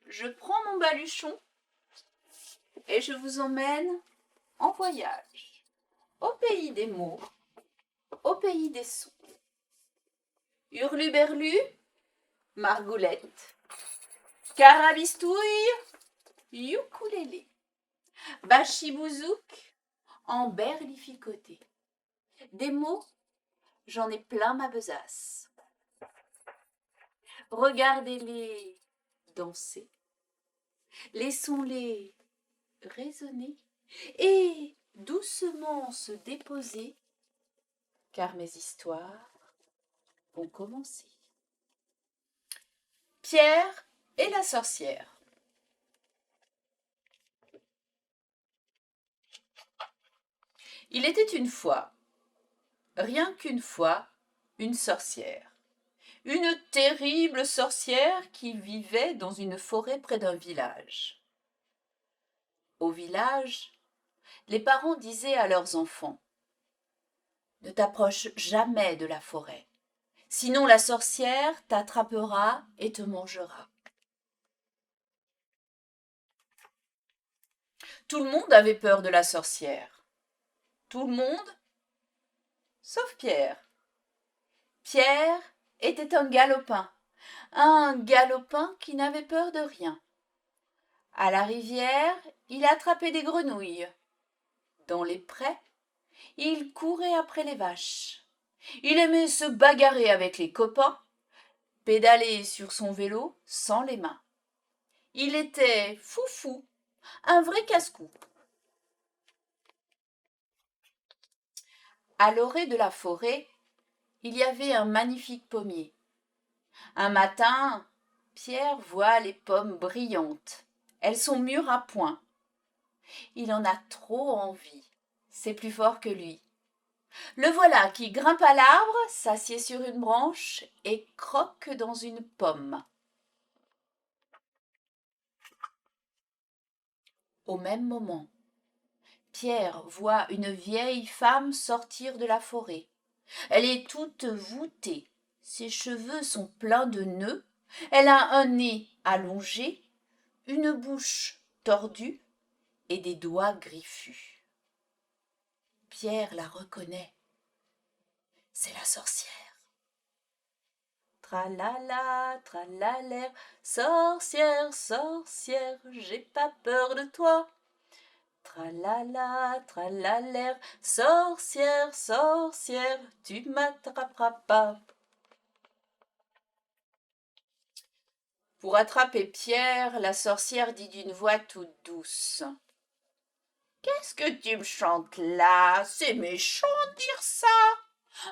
je prends mon baluchon et je vous emmène en voyage au pays des mots, au pays des sons. Hurluberlu, margoulette, carabistouille, ukulélé, bachibouzouk, emberlificoté. Des mots, j'en ai plein ma besace. Regardez-les danser, laissons-les résonner et doucement se déposer, car mes histoires vont commencer. Pierre et la sorcière. Il était une fois, rien qu'une fois, une sorcière. Une terrible sorcière qui vivait dans une forêt près d'un village. Au village, les parents disaient à leurs enfants : « Ne t'approche jamais de la forêt, sinon la sorcière t'attrapera et te mangera. » Tout le monde avait peur de la sorcière. Tout le monde, sauf Pierre. Pierre était un galopin qui n'avait peur de rien. À la rivière, il attrapait des grenouilles. Dans les prés, il courait après les vaches. Il aimait se bagarrer avec les copains, pédaler sur son vélo sans les mains. Il était foufou, un vrai casse-cou. À l'orée de la forêt, il y avait un magnifique pommier. Un matin, Pierre voit les pommes brillantes. Elles sont mûres à point. Il en a trop envie. C'est plus fort que lui. Le voilà qui grimpe à l'arbre, s'assied sur une branche et croque dans une pomme. Au même moment, Pierre voit une vieille femme sortir de la forêt. Elle est toute voûtée. Ses cheveux sont pleins de nœuds. Elle a un nez allongé, une bouche tordue et des doigts griffus. Pierre la reconnaît. C'est la sorcière. Tralala, tralalaire, sorcière, sorcière, j'ai pas peur de toi. Tralala, tralalaire, sorcière, sorcière, tu m'attraperas pas. Pour attraper Pierre, la sorcière dit d'une voix toute douce : « Qu'est-ce que tu me chantes là? C'est méchant de dire ça.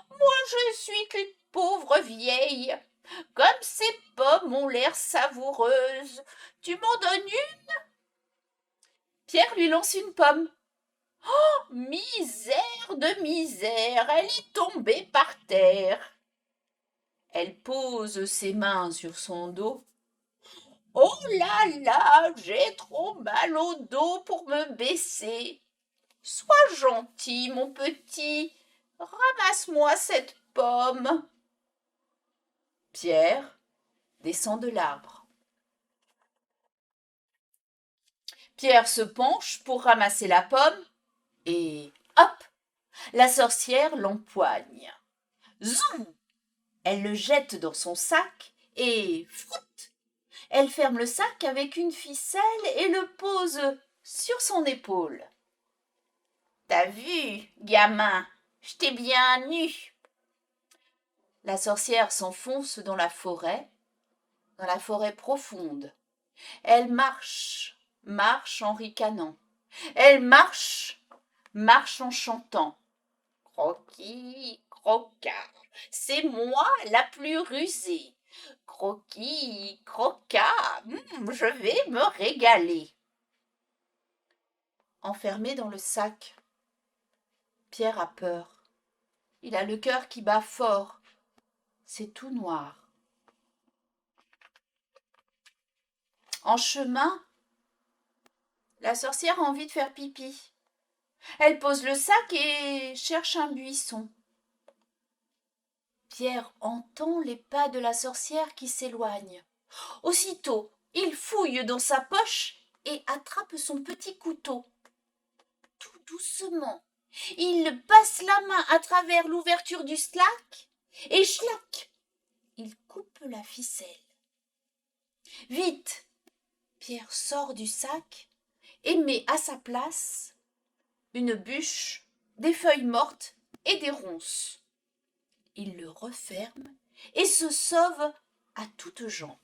Moi, je suis qu'une pauvre vieille. Comme ces pommes ont l'air savoureuses, tu m'en donnes une ?» Pierre lui lance une pomme. Oh, misère de misère, elle est tombée par terre. Elle pose ses mains sur son dos. Oh là là, j'ai trop mal au dos pour me baisser. Sois gentil, mon petit, ramasse-moi cette pomme. Pierre descend de l'arbre. Pierre se penche pour ramasser la pomme et hop, la sorcière l'empoigne. Zou! Elle le jette dans son sac et fout! Elle ferme le sac avec une ficelle et le pose sur son épaule. T'as vu, gamin, je t'ai bien eu. La sorcière s'enfonce dans la forêt profonde. Elle marche, marche en ricanant. Elle marche, marche en chantant. Croquis, croquat, c'est moi la plus rusée. Croquis, croquat, je vais me régaler. Enfermé dans le sac, Pierre a peur. Il a le cœur qui bat fort. C'est tout noir. En chemin, la sorcière a envie de faire pipi. Elle pose le sac et cherche un buisson. Pierre entend les pas de la sorcière qui s'éloignent. Aussitôt, Il fouille dans sa poche et attrape son petit couteau. Tout doucement, il passe la main à travers l'ouverture du slack et schlac, il coupe la ficelle. Vite, Pierre sort du sac et met à sa place une bûche, des feuilles mortes et des ronces. Il le referme et se sauve à toutes jambes.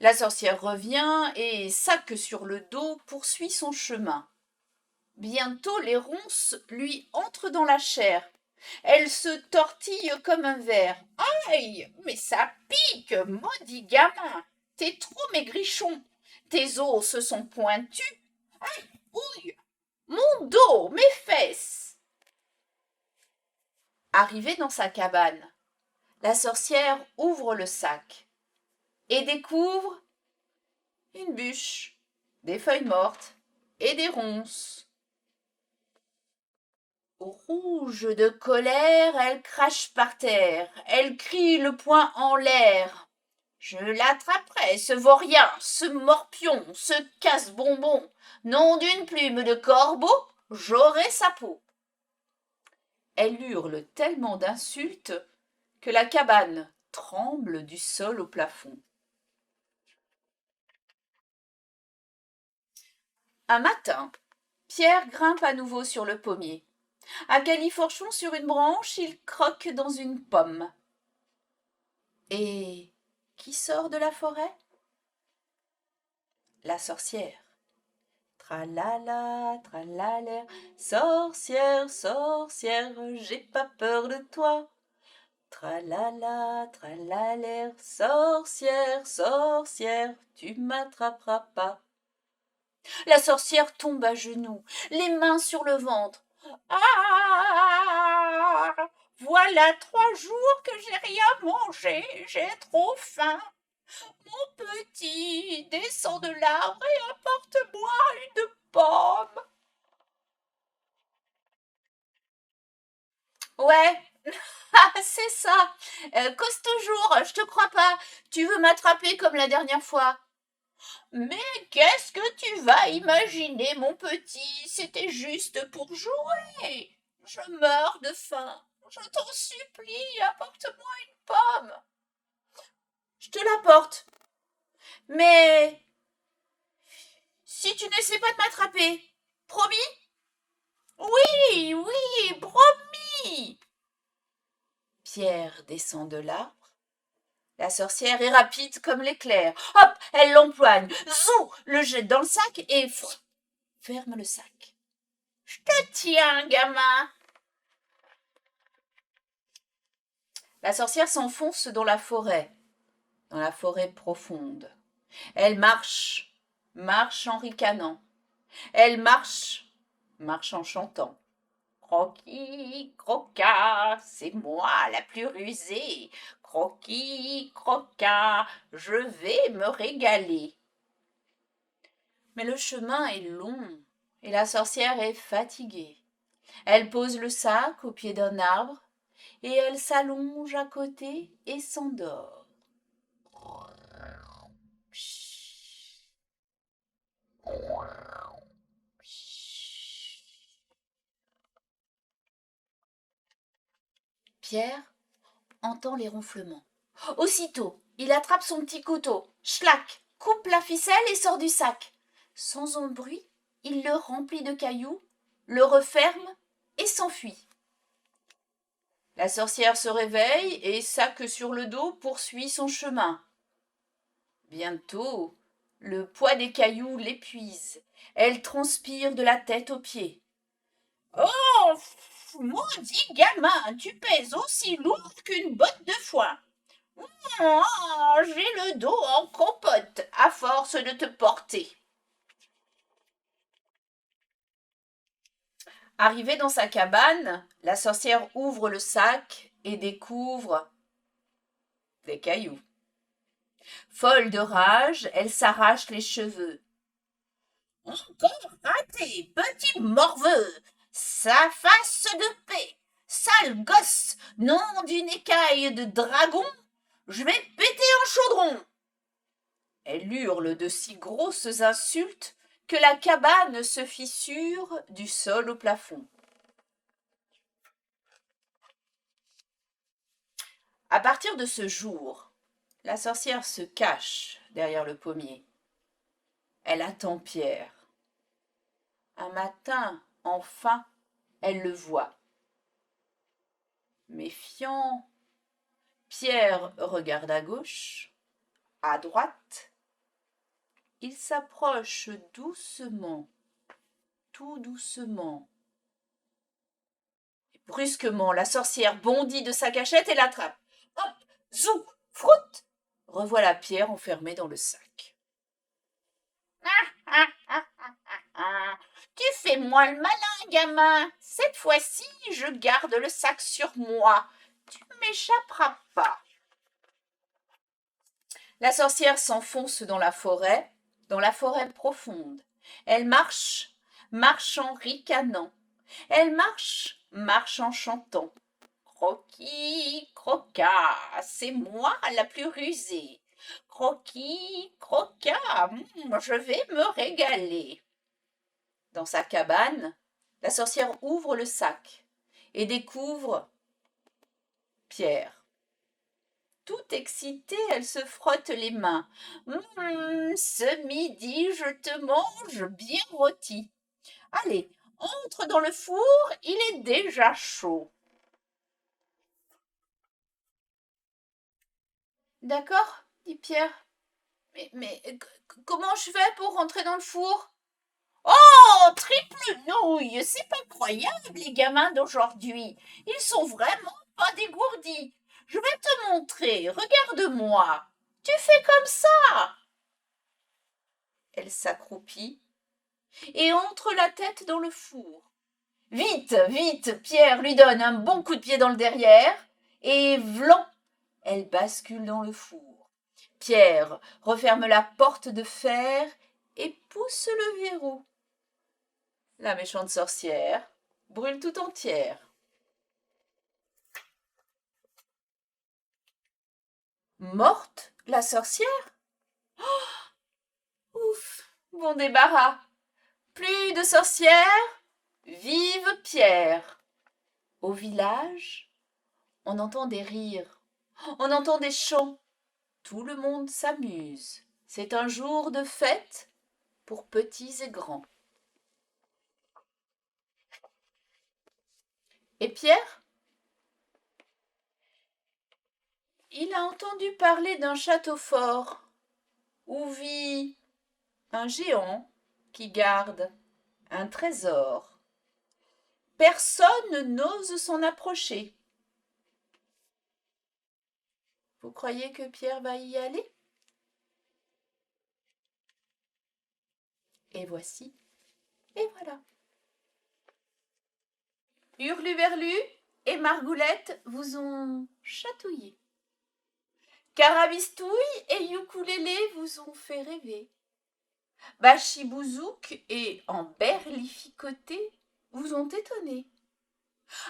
La sorcière revient et, sac sur le dos, poursuit son chemin. Bientôt les ronces lui entrent dans la chair. Elle se tortille comme un ver. Aïe, mais ça pique, maudit gamin. T'es trop maigrichon. Tes os sont pointus. Aïe, ouille, mon dos, mes fesses. Arrivée dans sa cabane, la sorcière ouvre le sac et découvre une bûche, des feuilles mortes et des ronces. Rouge de colère, elle crache par terre, elle crie le poing en l'air. Je l'attraperai, ce vaurien, ce morpion, ce casse-bonbon. Nom d'une plume de corbeau, j'aurai sa peau. Elle hurle tellement d'insultes que la cabane tremble du sol au plafond. Un matin, Pierre grimpe à nouveau sur le pommier. À califourchon sur une branche, il croque dans une pomme. Et qui sort de la forêt? La sorcière. Tralala, tralaler, sorcière, sorcière, j'ai pas peur de toi. Tralala, tralaler, sorcière, sorcière, tu m'attraperas pas. La sorcière tombe à genoux, les mains sur le ventre. Ah! Voilà 3 jours que j'ai rien mangé, j'ai trop faim. Mon petit, descends de l'arbre et apporte-moi une pomme. Ouais, c'est ça. Cause toujours, je te crois pas. Tu veux m'attraper comme la dernière fois. Mais qu'est-ce que tu vas imaginer, mon petit? C'était juste pour jouer. Je meurs de faim. Je t'en supplie, apporte-moi une pomme. Je te l'apporte. Mais si tu n'essaies pas de m'attraper, promis? Oui, oui, promis. Pierre descend de l'arbre. La sorcière est rapide comme l'éclair. Hop, elle l'empoigne. Zou, le jette dans le sac et ferme le sac. Je te tiens, gamin. La sorcière s'enfonce dans la forêt profonde. Elle marche, marche en ricanant. Elle marche, marche en chantant. Croquis, croquat, c'est moi la plus rusée. Croquis, croquat, je vais me régaler. Mais le chemin est long et la sorcière est fatiguée. Elle pose le sac au pied d'un arbre et elle s'allonge à côté et s'endort. Pierre entend les ronflements. Aussitôt, il attrape son petit couteau, schlac, coupe la ficelle et sort du sac. Sans un bruit, il le remplit de cailloux, le referme et s'enfuit. La sorcière se réveille et, sac sur le dos, poursuit son chemin. Bientôt, le poids des cailloux l'épuise. Elle transpire de la tête aux pieds. Oh, maudit gamin, tu pèses aussi lourd qu'une botte de foin. Oh, j'ai le dos en compote à force de te porter. Arrivée dans sa cabane, la sorcière ouvre le sac et découvre des cailloux. Folle de rage, elle s'arrache les cheveux. Encore raté, petit morveux, sa face de paix, sale gosse, nom d'une écaille de dragon, Je vais péter un chaudron. Elle hurle de si grosses insultes que la cabane se fissure du sol au plafond. À partir de ce jour, la sorcière se cache derrière le pommier. Elle attend Pierre. Un matin, enfin, elle le voit. Méfiant, Pierre regarde à gauche, à droite. Il s'approche doucement, tout doucement. Et brusquement, la sorcière bondit de sa cachette et l'attrape. Hop, zou, froute. Revoilà Pierre enfermé dans le sac. Tu fais moins le malin, gamin. Cette fois-ci, je garde le sac sur moi. Tu ne m'échapperas pas. La sorcière s'enfonce dans la forêt profonde. Elle marche, marche en ricanant. Elle marche, marche en chantant. Croquis, croquat, c'est moi la plus rusée. Croquis, croquat, je vais me régaler. Dans sa cabane, la sorcière ouvre le sac et découvre Pierre. Tout excitée, elle se frotte les mains. Ce midi, je te mange bien rôti. Allez, entre dans le four, il est déjà chaud. D'accord, dit Pierre. Mais comment je fais pour rentrer dans le four? Oh, triple nouille, c'est pas croyable, les gamins d'aujourd'hui. Ils sont vraiment pas dégourdis. Je vais te montrer, regarde-moi. Tu fais comme ça. Elle s'accroupit et entre la tête dans le four. Vite, vite, Pierre lui donne un bon coup de pied dans le derrière et vlan, elle bascule dans le four. Pierre referme la porte de fer et pousse le verrou. La méchante sorcière brûle tout entière. Morte, la sorcière? Ouf, bon débarras. Plus de sorcières, vive Pierre. Au village, on entend des rires, on entend des chants. Tout le monde s'amuse. C'est un jour de fête pour petits et grands. Et Pierre? Il a entendu parler d'un château fort où vit un géant qui garde un trésor. Personne n'ose s'en approcher. Vous croyez que Pierre va y aller? Et voici, et voilà. Hurluberlu et Margoulette vous ont chatouillé. Carabistouille et Ukulélé vous ont fait rêver. Bachibouzouk et Emberlificoté vous ont étonné.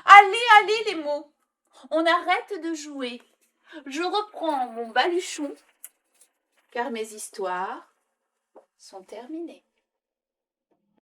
Allez, allez les mots, on arrête de jouer. Je reprends mon baluchon, car mes histoires sont terminées.